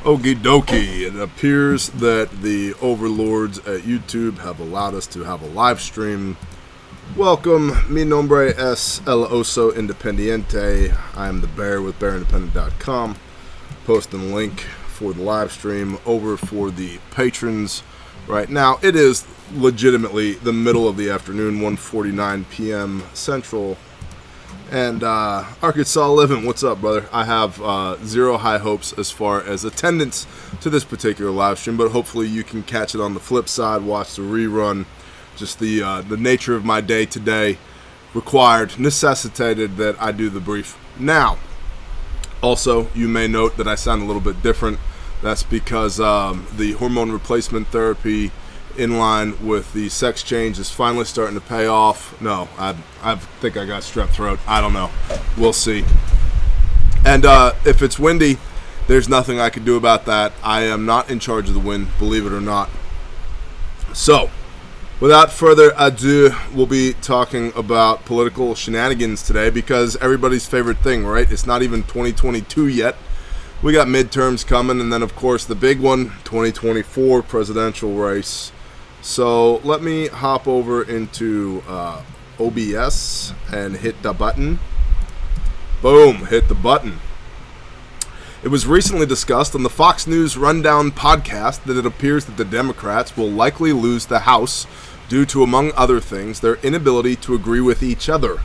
Okie dokie. It appears that the overlords at YouTube have allowed us to have a live stream. Welcome, mi nombre es el oso independiente. I am the bear with bearindependent.com. Posting a link for the live stream over for the patrons right now. It is legitimately the middle of the afternoon, 1:49 p.m. Central. And Arkansas Living, what's up, brother? I have zero high hopes as far as attendance to this particular live stream, but hopefully you can catch it on the flip side, watch the rerun. Just the nature of my day today necessitated that I do the brief now. Also, you may note that I sound a little bit different. That's because the hormone replacement therapy in line with the sex change is finally starting to pay off. No, I think I got strep throat. I don't know. We'll see. And if it's windy, there's nothing I can do about that. I am not in charge of the wind, believe it or not. So, without further ado, we'll be talking about political shenanigans today because everybody's favorite thing, right? It's not even 2022 yet. We got midterms coming, and then, of course, the big one, 2024 presidential race. So let me hop over into OBS and hit the button. Boom, hit the button. It was recently discussed on the Fox News Rundown podcast that it appears that the Democrats will likely lose the House due to, among other things, their inability to agree with each other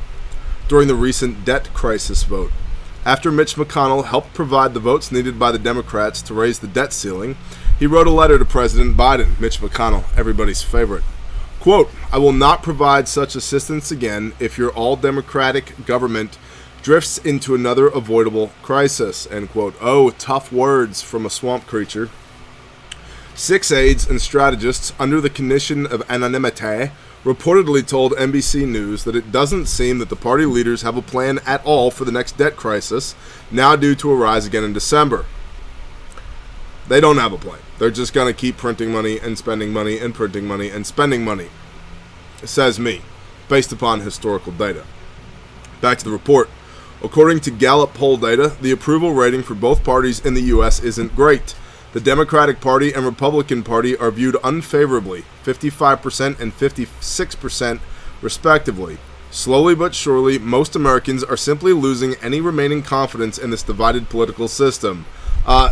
during the recent debt crisis vote. After Mitch McConnell helped provide the votes needed by the Democrats to raise the debt ceiling, he wrote a letter to President Biden, Mitch McConnell, everybody's favorite. Quote, "I will not provide such assistance again if your all-democratic government drifts into another avoidable crisis," end quote. Oh, tough words from a swamp creature. 6 aides and strategists under the condition of anonymity reportedly told NBC News that it doesn't seem that the party leaders have a plan at all for the next debt crisis, now due to arise again in December. They don't have a plan. They're just going to keep printing money and spending money and printing money and spending money, says me, based upon historical data. Back to the report. According to Gallup poll data, the approval rating for both parties in the U.S. isn't great. The Democratic Party and Republican Party are viewed unfavorably, 55% and 56% respectively. Slowly but surely, most Americans are simply losing any remaining confidence in this divided political system. I'm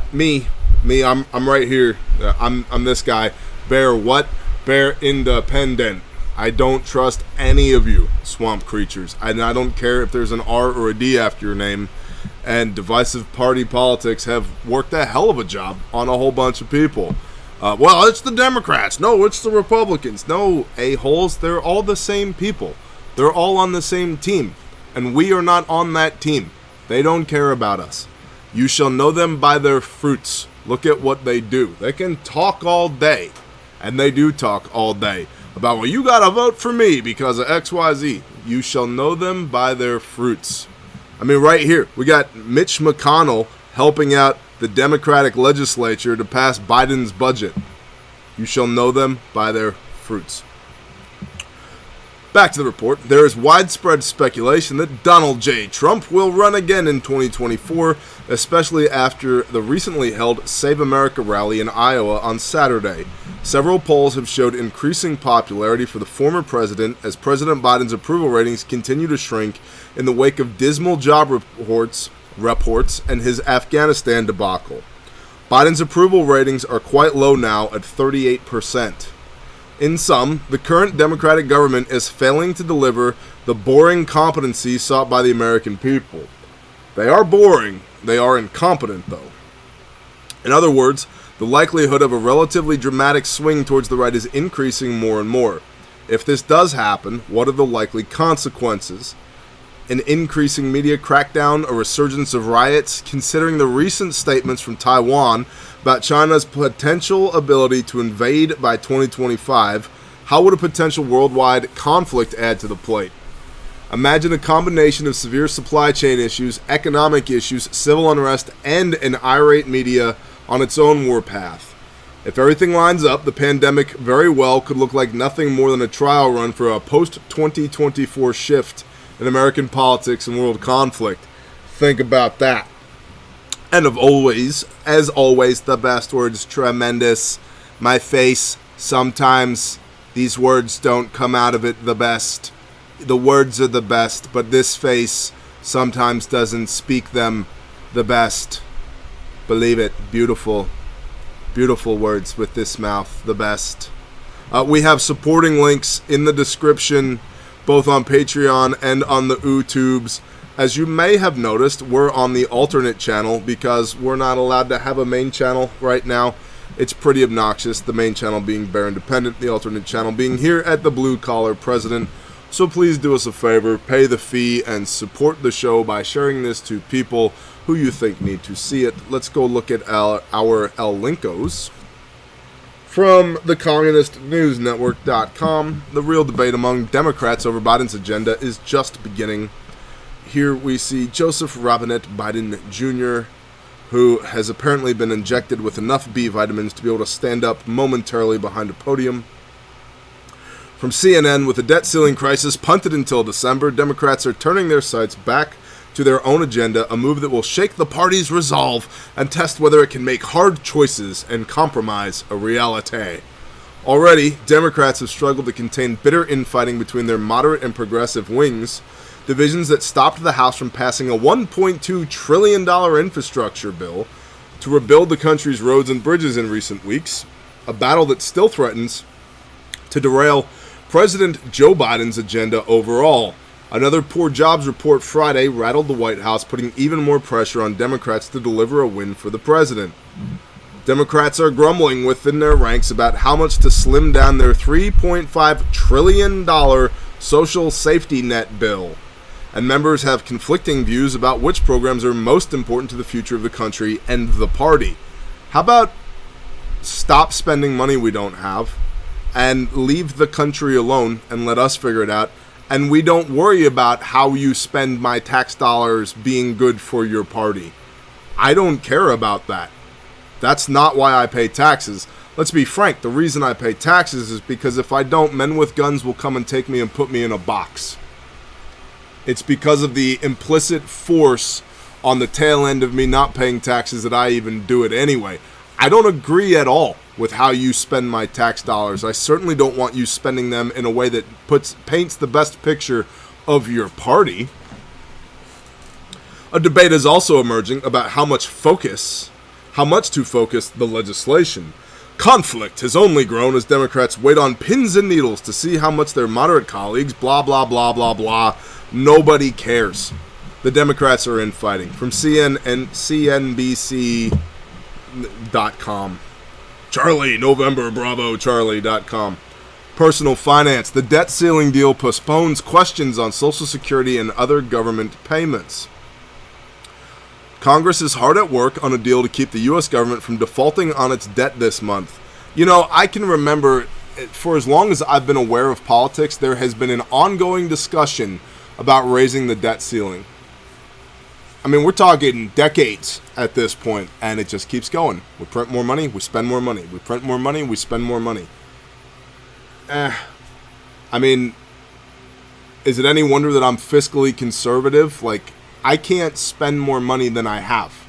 right here. I'm this guy. Bear what? Bear independent. I don't trust any of you swamp creatures. And I don't care if there's an R or a D after your name. And divisive party politics have worked a hell of a job on a whole bunch of people. Well, it's the Democrats. No, it's the Republicans. No, a-holes. They're all the same people. They're all on the same team. And we are not on that team. They don't care about us. You shall know them by their fruits. Look at what they do. They can talk all day. And they do talk all day about, well, you got to vote for me because of XYZ. You shall know them by their fruits. I mean, right here, we got Mitch McConnell helping out the Democratic legislature to pass Biden's budget. You shall know them by their fruits. Back to the report. There is widespread speculation that Donald J. Trump will run again in 2024, especially after the recently held Save America rally in Iowa on Saturday. Several polls have showed increasing popularity for the former president as President Biden's approval ratings continue to shrink in the wake of dismal job reports and his Afghanistan debacle. Biden's approval ratings are quite low now at 38%. In sum, the current Democratic government is failing to deliver the boring competency sought by the American people. They are boring, they are incompetent though. In other words, the likelihood of a relatively dramatic swing towards the right is increasing more and more. If this does happen, what are the likely consequences? An increasing media crackdown, a resurgence of riots, considering the recent statements from Taiwan about China's potential ability to invade by 2025, how would a potential worldwide conflict add to the plate? Imagine a combination of severe supply chain issues, economic issues, civil unrest, and an irate media on its own warpath. If everything lines up, the pandemic very well could look like nothing more than a trial run for a post-2024 shift in American politics and world conflict. Think about that. And of always, as always, the best words, tremendous. My face, sometimes these words don't come out of it the best. The words are the best, but this face sometimes doesn't speak them the best. Believe it, beautiful, beautiful words with this mouth, the best. We have supporting links in the description, both on Patreon and on the YouTubes. As you may have noticed, we're on the alternate channel because we're not allowed to have a main channel right now. It's pretty obnoxious, the main channel being Bear Independent, the alternate channel being here at the Blue Collar President. So please do us a favor, pay the fee, and support the show by sharing this to people who you think need to see it. Let's go look at our El Linkos. From the CommunistNewsNetwork.com, the real debate among Democrats over Biden's agenda is just beginning. Here we see Joseph Robinette Biden Jr., who has apparently been injected with enough B vitamins to be able to stand up momentarily behind a podium. From CNN, with the debt ceiling crisis punted until December, Democrats are turning their sights back to their own agenda, a move that will shake the party's resolve and test whether it can make hard choices and compromise a reality. Already, Democrats have struggled to contain bitter infighting between their moderate and progressive wings, divisions that stopped the House from passing a $1.2 trillion infrastructure bill to rebuild the country's roads and bridges in recent weeks, a battle that still threatens to derail President Joe Biden's agenda overall. Another poor jobs report Friday rattled the White House, putting even more pressure on Democrats to deliver a win for the president. Democrats are grumbling within their ranks about how much to slim down their $3.5 trillion social safety net bill. And members have conflicting views about which programs are most important to the future of the country and the party. How about stop spending money we don't have and leave the country alone and let us figure it out, and we don't worry about how you spend my tax dollars being good for your party. I don't care about that. That's not why I pay taxes. Let's be frank, the reason I pay taxes is because if I don't, men with guns will come and take me and put me in a box. It's because of the implicit force on the tail end of me not paying taxes that I even do it anyway. I don't agree at all with how you spend my tax dollars. I certainly don't want you spending them in a way that paints the best picture of your party. A debate is also emerging about how much to focus the legislation. Conflict has only grown as Democrats wait on pins and needles to see how much their moderate colleagues, blah, blah, blah, blah, blah. Nobody cares. The Democrats are infighting. From CNBC.com. Charlie, November, Bravo, Charlie.com. Personal finance. The debt ceiling deal postpones questions on Social Security and other government payments. Congress is hard at work on a deal to keep the U.S. government from defaulting on its debt this month. You know, I can remember, for as long as I've been aware of politics, there has been an ongoing discussion about raising the debt ceiling. I mean, we're talking decades at this point, and it just keeps going. We print more money, we spend more money. We print more money, we spend more money. I mean, is it any wonder that I'm fiscally conservative? Like, I can't spend more money than I have.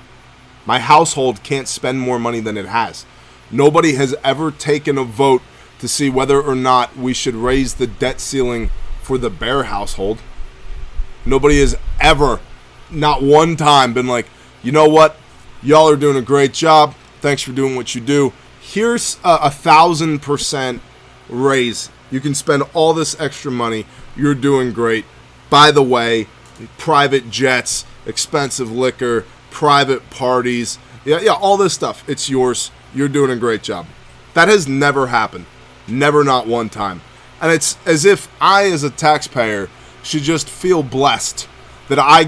My household can't spend more money than it has. Nobody has ever taken a vote to see whether or not we should raise the debt ceiling for the Bear household. Nobody has ever, not one time, been like, you know what? Y'all are doing a great job. Thanks for doing what you do. Here's 1,000% raise. You can spend all this extra money. You're doing great. By the way, private jets, expensive liquor, private parties, yeah, all this stuff. It's yours. You're doing a great job. That has never happened. Never, not one time. And it's as if I, as a taxpayer, should just feel blessed that I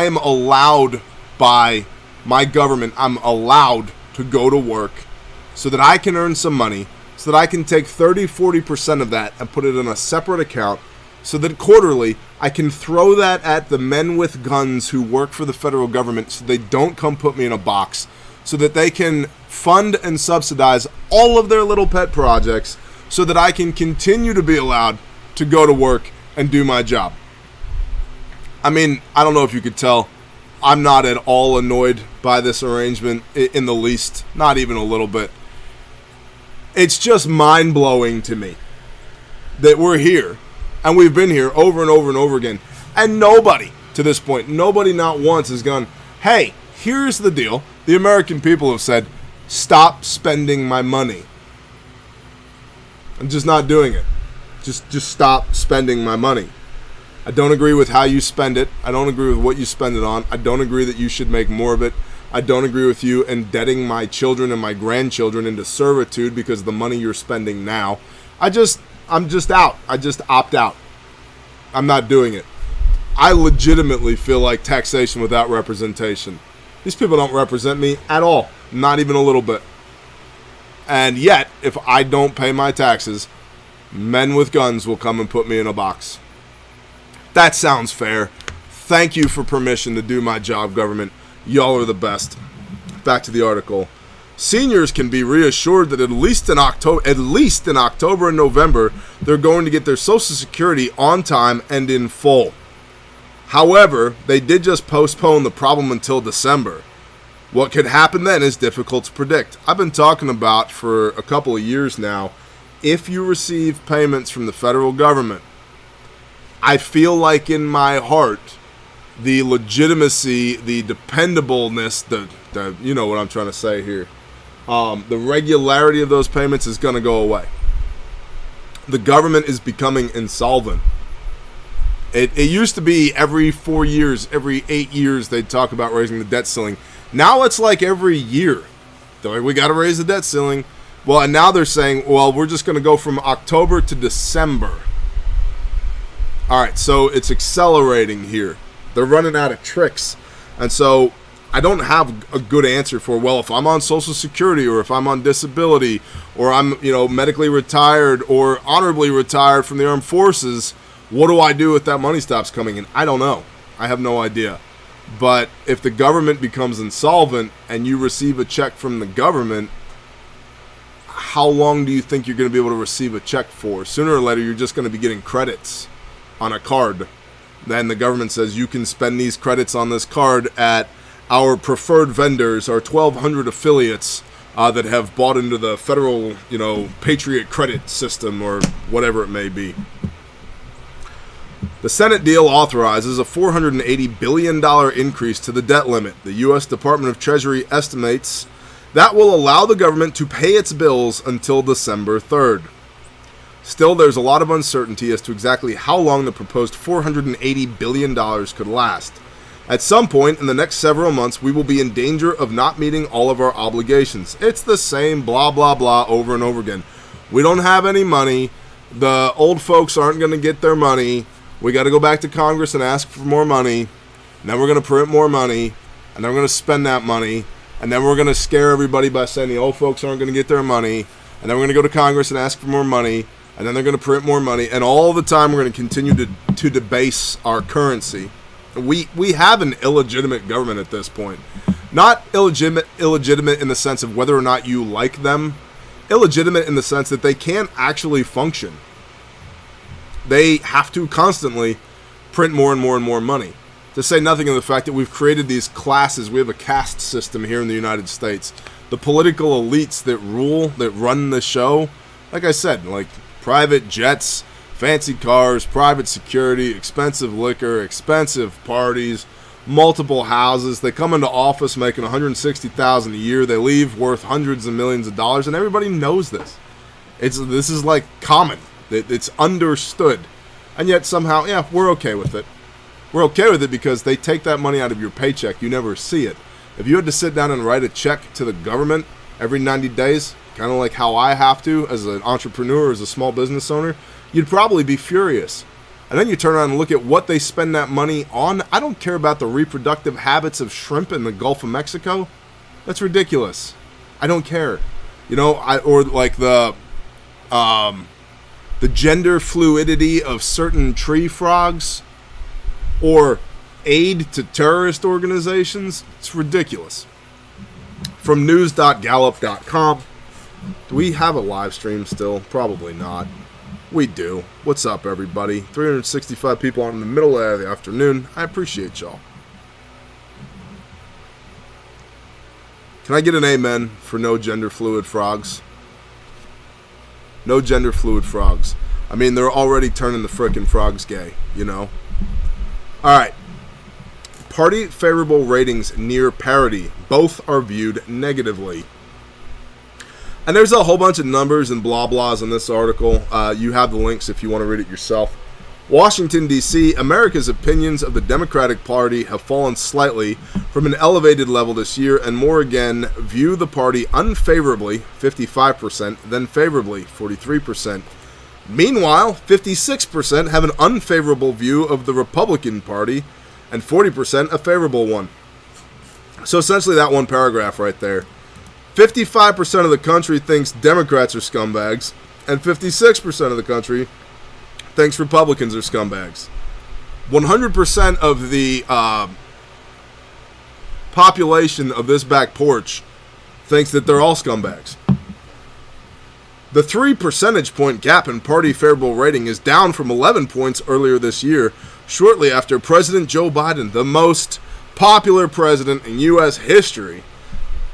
am allowed by my government, I'm allowed to go to work so that I can earn some money, so that I can take 30-40% of that and put it in a separate account, so that quarterly I can throw that at the men with guns who work for the federal government so they don't come put me in a box, so that they can fund and subsidize all of their little pet projects, so that I can continue to be allowed to go to work and do my job. I mean, I don't know if you could tell, I'm not at all annoyed by this arrangement in the least, not even a little bit. It's just mind-blowing to me that we're here, and we've been here over and over and over again, and nobody, to this point, nobody not once has gone, hey, here's the deal. The American people have said, stop spending my money. I'm just not doing it. Just stop spending my money. I don't agree with how you spend it. I don't agree with what you spend it on. I don't agree that you should make more of it. I don't agree with you indebting my children and my grandchildren into servitude because of the money you're spending now. I'm just out. I just opt out. I'm not doing it. I legitimately feel like taxation without representation. These people don't represent me at all. Not even a little bit. And yet, if I don't pay my taxes, men with guns will come and put me in a box. That sounds fair. Thank you for permission to do my job, government. Y'all are the best. Back to the article. Seniors can be reassured that at least in October and November, they're going to get their Social Security on time and in full. However, they did just postpone the problem until December. What could happen then is difficult to predict. I've been talking about for a couple of years now, if you receive payments from the federal government, I feel like in my heart, the legitimacy, the dependableness, the you know what I'm trying to say here, the regularity of those payments is going to go away. The government is becoming insolvent. It used to be every 4 years, every 8 years, they'd talk about raising the debt ceiling. Now it's like every year. They're like, we got to raise the debt ceiling. Well, and now they're saying, well, we're just going to go from October to December. All right, so it's accelerating here. They're running out of tricks. And so I don't have a good answer for, well, if I'm on Social Security or if I'm on disability or I'm, medically retired or honorably retired from the armed forces, what do I do if that money stops coming in? I don't know. I have no idea. But if the government becomes insolvent and you receive a check from the government, how long do you think you're going to be able to receive a check for? Sooner or later, you're just going to be getting credits on a card. Then the government says you can spend these credits on this card at our preferred vendors, our 1,200 affiliates that have bought into the federal, Patriot credit system or whatever it may be. The Senate deal authorizes a $480 billion increase to the debt limit. The U.S. Department of Treasury estimates that will allow the government to pay its bills until December 3rd. Still, there's a lot of uncertainty as to exactly how long the proposed $480 billion could last. At some point in the next several months, we will be in danger of not meeting all of our obligations. It's the same blah, blah, blah over and over again. We don't have any money. The old folks aren't going to get their money. We got to go back to Congress and ask for more money. And then we're going to print more money. And then we're going to spend that money. And then we're going to scare everybody by saying the old folks aren't going to get their money. And then we're going to go to Congress and ask for more money. And then they're going to print more money. And all the time we're going to continue to debase our currency. We have an illegitimate government at this point. Not illegitimate in the sense of whether or not you like them. Illegitimate in the sense that they can't actually function. They have to constantly print more and more and more money. To say nothing of the fact that we've created these classes. We have a caste system here in the United States. The political elites that rule, that run the show, like I said, like private jets, fancy cars, private security, expensive liquor, expensive parties, multiple houses. They come into office making $160,000 a year. They leave worth hundreds of millions of dollars, and everybody knows this. This is like common. It's understood. And yet somehow, yeah, we're okay with it. We're okay with it because they take that money out of your paycheck. You never see it. If you had to sit down and write a check to the government every 90 days, kind of like how I have to as an entrepreneur, as a small business owner, you'd probably be furious. And then you turn around and look at what they spend that money on. I don't care about the reproductive habits of shrimp in the Gulf of Mexico. That's ridiculous. I don't care. Or like the gender fluidity of certain tree frogs, or aid to terrorist organizations. It's ridiculous. From news.gallup.com. Do we have a live stream still? Probably not. We do. What's up, everybody? 365 people on in the middle of the afternoon. I appreciate y'all. Can I get an amen for no gender fluid frogs? No gender fluid frogs. I mean, they're already turning the frickin' frogs gay, you know? All right. Party favorable ratings near parity. Both are viewed negatively. And there's a whole bunch of numbers and blah blahs in this article. You have the links if you want to read it yourself. Washington, D.C., America's opinions of the Democratic Party have fallen slightly from an elevated level this year, and more again view the party unfavorably, 55%, than favorably, 43%. Meanwhile, 56% have an unfavorable view of the Republican Party, and 40% a favorable one. So essentially that one paragraph right there. 55% of the country thinks Democrats are scumbags, and 56% of the country thinks Republicans are scumbags. 100% of the population of this back porch thinks that they're all scumbags. The 3 percentage point gap in party favorable rating is down from 11 points earlier this year, shortly after President Joe Biden, the most popular president in U.S. history,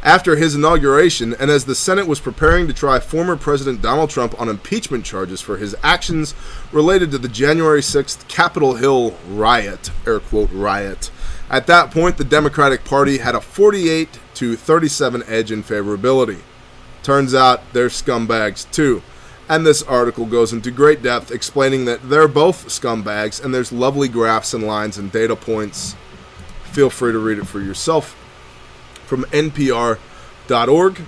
after his inauguration, and as the Senate was preparing to try former President Donald Trump on impeachment charges for his actions related to the January 6th Capitol Hill riot, air quote riot. At that point, the Democratic Party had a 48-37 edge in favorability. Turns out they're scumbags too. And this article goes into great depth explaining that they're both scumbags, and there's lovely graphs and lines and data points. Feel free to read it for yourself. From NPR.org.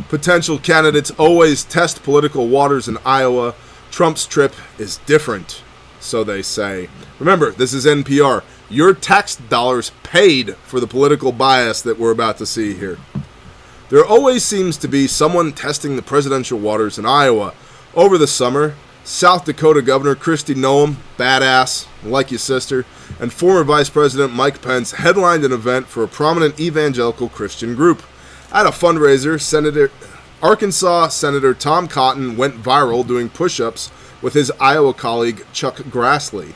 Potential candidates always test political waters in Iowa. Trump's trip is different, so they say. Remember, this is NPR. Your tax dollars paid for the political bias that we're about to see here. There always seems to be someone testing the presidential waters in Iowa. Over the summer, South Dakota Governor Kristi Noem, badass, like your sister, and former Vice President Mike Pence headlined an event for a prominent evangelical Christian group. At a fundraiser, Arkansas Senator Tom Cotton went viral doing push-ups with his Iowa colleague Chuck Grassley.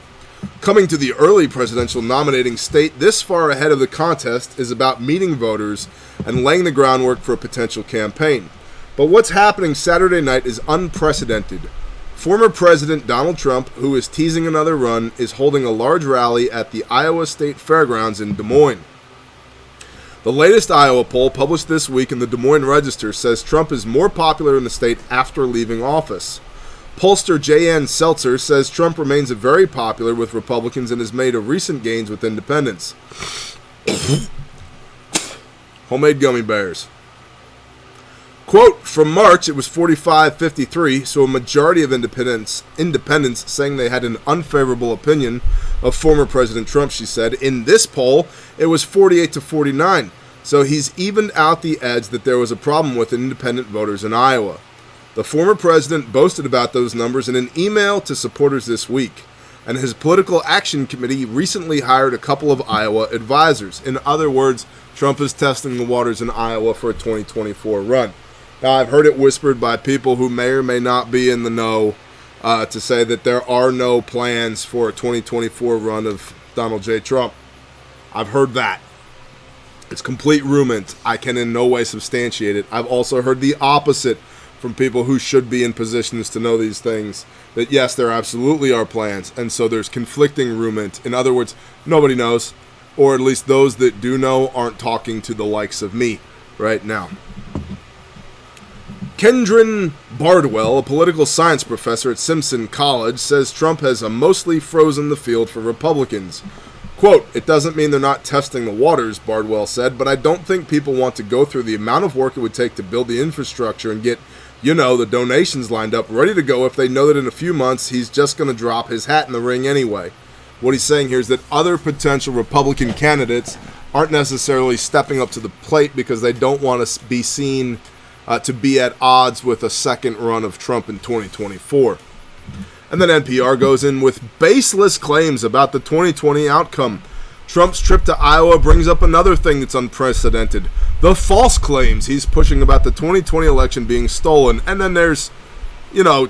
Coming to the early presidential nominating state this far ahead of the contest is about meeting voters and laying the groundwork for a potential campaign. But what's happening Saturday night is unprecedented. Former President Donald Trump, who is teasing another run, is holding a large rally at the Iowa State Fairgrounds in Des Moines. The latest Iowa poll published this week in the Des Moines Register says Trump is more popular in the state after leaving office. Pollster J.N. Seltzer says Trump remains very popular with Republicans and has made a recent gains with independents. Homemade gummy bears. Quote, from March, it was 45-53, so a majority of independents saying they had an unfavorable opinion of former President Trump, she said. In this poll, it was 48-49, so he's evened out the edge that there was a problem with independent voters in Iowa. The former president boasted about those numbers in an email to supporters this week, and his political action committee recently hired a couple of Iowa advisors. In other words, Trump is testing the waters in Iowa for a 2024 run. Now, I've heard it whispered by people who may or may not be in the know to say that there are no plans for a 2024 run of Donald J. Trump. I've heard that. It's complete rumor. I can in no way substantiate it. I've also heard the opposite from people who should be in positions to know these things, that yes, there absolutely are plans, and so there's conflicting rumor. In other words, nobody knows, or at least those that do know aren't talking to the likes of me right now. Kendrin Bardwell, a political science professor at Simpson College, says Trump has mostly frozen the field for Republicans. Quote, it doesn't mean they're not testing the waters, Bardwell said, but I don't think people want to go through the amount of work it would take to build the infrastructure and get, the donations lined up, ready to go if they know that in a few months he's just going to drop his hat in the ring anyway. What he's saying here is that other potential Republican candidates aren't necessarily stepping up to the plate because they don't want to be seen to be at odds with a second run of Trump in 2024. And then NPR goes in with baseless claims about the 2020 outcome. Trump's trip to Iowa brings up another thing that's unprecedented. The false claims he's pushing about the 2020 election being stolen. And then there's,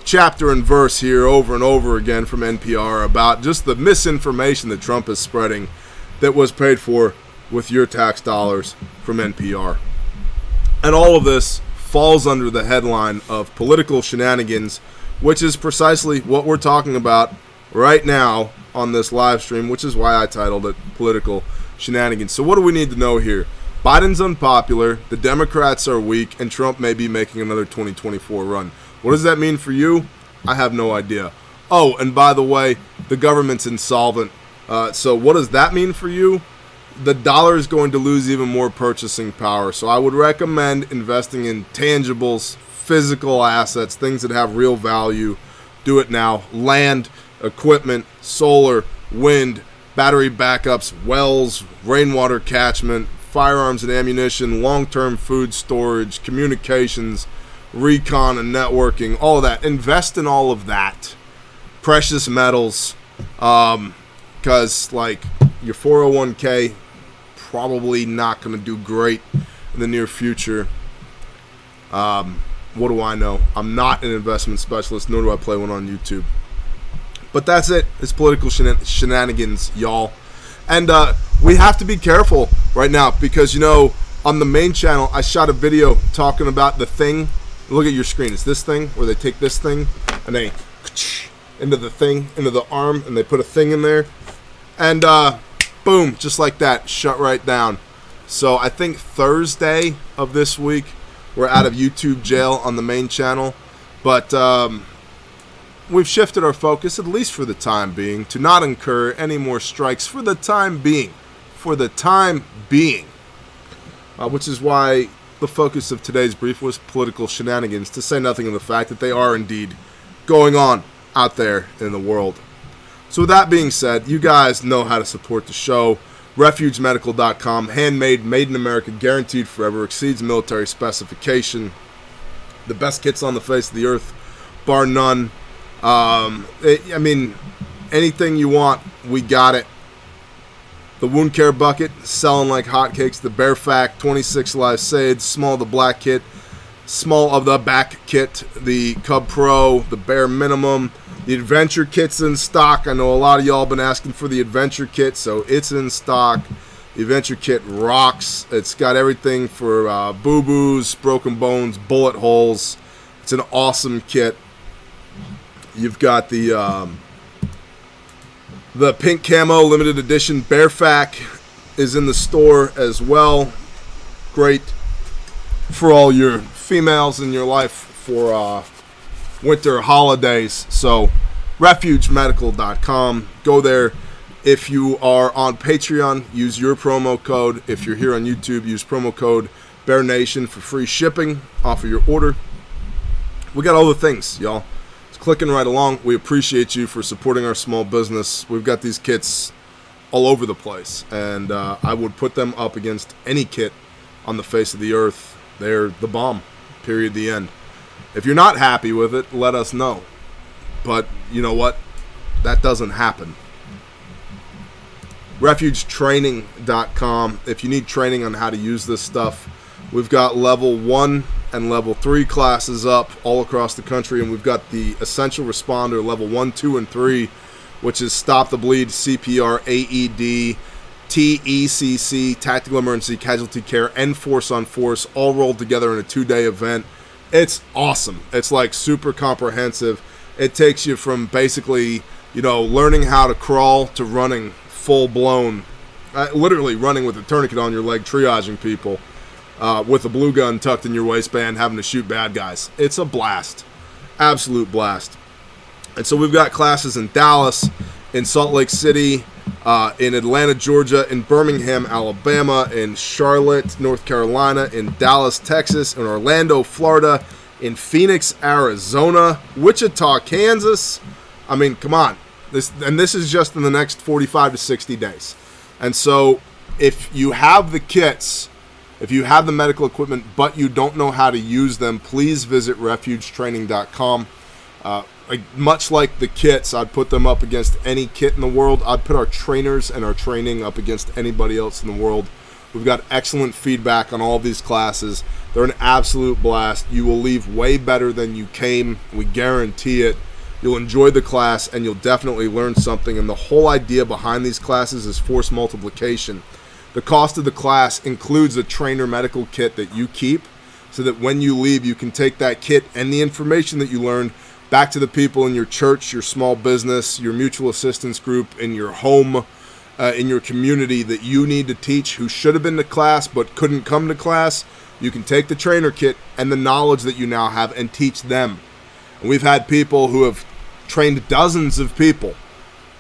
chapter and verse here over and over again from NPR about just the misinformation that Trump is spreading that was paid for with your tax dollars from NPR. And all of this falls under the headline of political shenanigans, which is precisely what we're talking about right now on this live stream, which is why I titled it Political Shenanigans. So what do we need to know here? Biden's unpopular, the Democrats are weak, and Trump may be making another 2024 run. What does that mean for you? I have no idea. Oh, and by the way, the government's insolvent. So what does that mean for you? The dollar is going to lose even more purchasing power. So I would recommend investing in tangibles, physical assets, things that have real value. Do it now. Land, equipment, solar, wind, battery backups, wells, rainwater catchment, firearms and ammunition, long-term food storage, communications, recon and networking, all of that. Invest in all of that. Precious metals, because like your 401k probably not going to do great in the near future. What do I know? I'm not an investment specialist, nor do I play one on YouTube. But that's it. It's political shenanigans, y'all. And we have to be careful right now because, you know, on the main channel, I shot a video talking about the thing. Look at your screen. It's this thing where they take this thing and they into the thing, into the arm, and they put a thing in there. And boom, just like that, shut right down. So I think Thursday of this week, we're out of YouTube jail on the main channel. But we've shifted our focus, at least for the time being, to not incur any more strikes for the time being. For the time being. Which is why the focus of today's brief was political shenanigans, to say nothing of the fact that they are indeed going on out there in the world. So with that being said, you guys know how to support the show. RefugeMedical.com, handmade, made in America, guaranteed forever, exceeds military specification. The best kits on the face of the earth, bar none. I mean, anything you want, we got it. The wound care bucket, selling like hotcakes. The Bear Fact, 26 live SAIDs, small of the black kit, small of the back kit, the Cub Pro, the Bare Minimum. The Adventure kit's in stock. I know a lot of y'all been asking for the Adventure kit, so it's in stock. The Adventure kit rocks. It's got everything for boo-boos, broken bones, bullet holes. It's an awesome kit. You've got the pink camo limited edition Bear Fact is in the store as well. Great for all your females in your life for winter holidays. So refugemedical.com, go there. If you are on Patreon, use your promo code. If you're here on YouTube, use promo code BearNation for free shipping off of your order. We got all the things, y'all. It's clicking right along. We appreciate you for supporting our small business. We've got these kits all over the place, and I would put them up against any kit on the face of the earth. They're the bomb, period, the end. If you're not happy with it, let us know. But you know what? That doesn't happen. RefugeTraining.com. If you need training on how to use this stuff, we've got level 1 and level 3 classes up all across the country, and we've got the Essential Responder level 1, 2, and 3, which is Stop the Bleed, CPR, AED, TECC, Tactical Emergency Casualty Care, and Force on Force, all rolled together in a 2-day event. It's awesome. It's like super comprehensive. It takes you from basically, you know, learning how to crawl to running full-blown, literally running with a tourniquet on your leg, triaging people with a blue gun tucked in your waistband, having to shoot bad guys. It's a blast. Absolute blast. And so we've got classes in Dallas, in Salt Lake City, in Atlanta, Georgia, in Birmingham, Alabama, in Charlotte, North Carolina, in Dallas, Texas, in Orlando, Florida, in Phoenix, Arizona, Wichita, Kansas. I mean, come on. This is just in the next 45 to 60 days. And so if you have the kits, if you have the medical equipment, but you don't know how to use them, please visit refugetraining.com. Much like the kits, I'd put them up against any kit in the world. I'd put our trainers and our training up against anybody else in the world. We've got excellent feedback on all of these classes. They're an absolute blast. You will leave way better than you came. We guarantee it. You'll enjoy the class, and you'll definitely learn something. And the whole idea behind these classes is force multiplication. The cost of the class includes a trainer medical kit that you keep, so that when you leave, you can take that kit and the information that you learned back to the people in your church, your small business, your mutual assistance group, in your home, in your community that you need to teach, who should have been to class but couldn't come to class. You can take the trainer kit and the knowledge that you now have and teach them. And we've had people who have trained dozens of people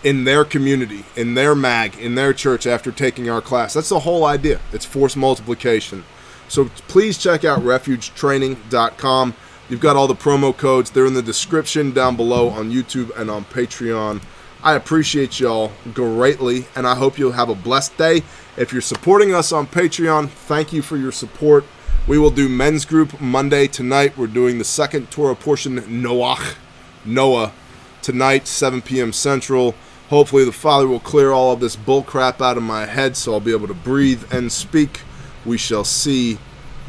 in their community, in their mag, in their church after taking our class. That's the whole idea. It's force multiplication. So please check out refugetraining.com. You've got all the promo codes. They're in the description down below on YouTube and on Patreon. I appreciate y'all greatly, and I hope you'll have a blessed day. If you're supporting us on Patreon, thank you for your support. We will do men's group Monday tonight. We're doing the second Torah portion, Noah, tonight, 7 p.m. Central. Hopefully the Father will clear all of this bull crap out of my head so I'll be able to breathe and speak. We shall see.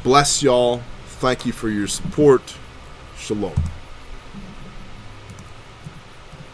Bless y'all. Thank you for your support. Shalom.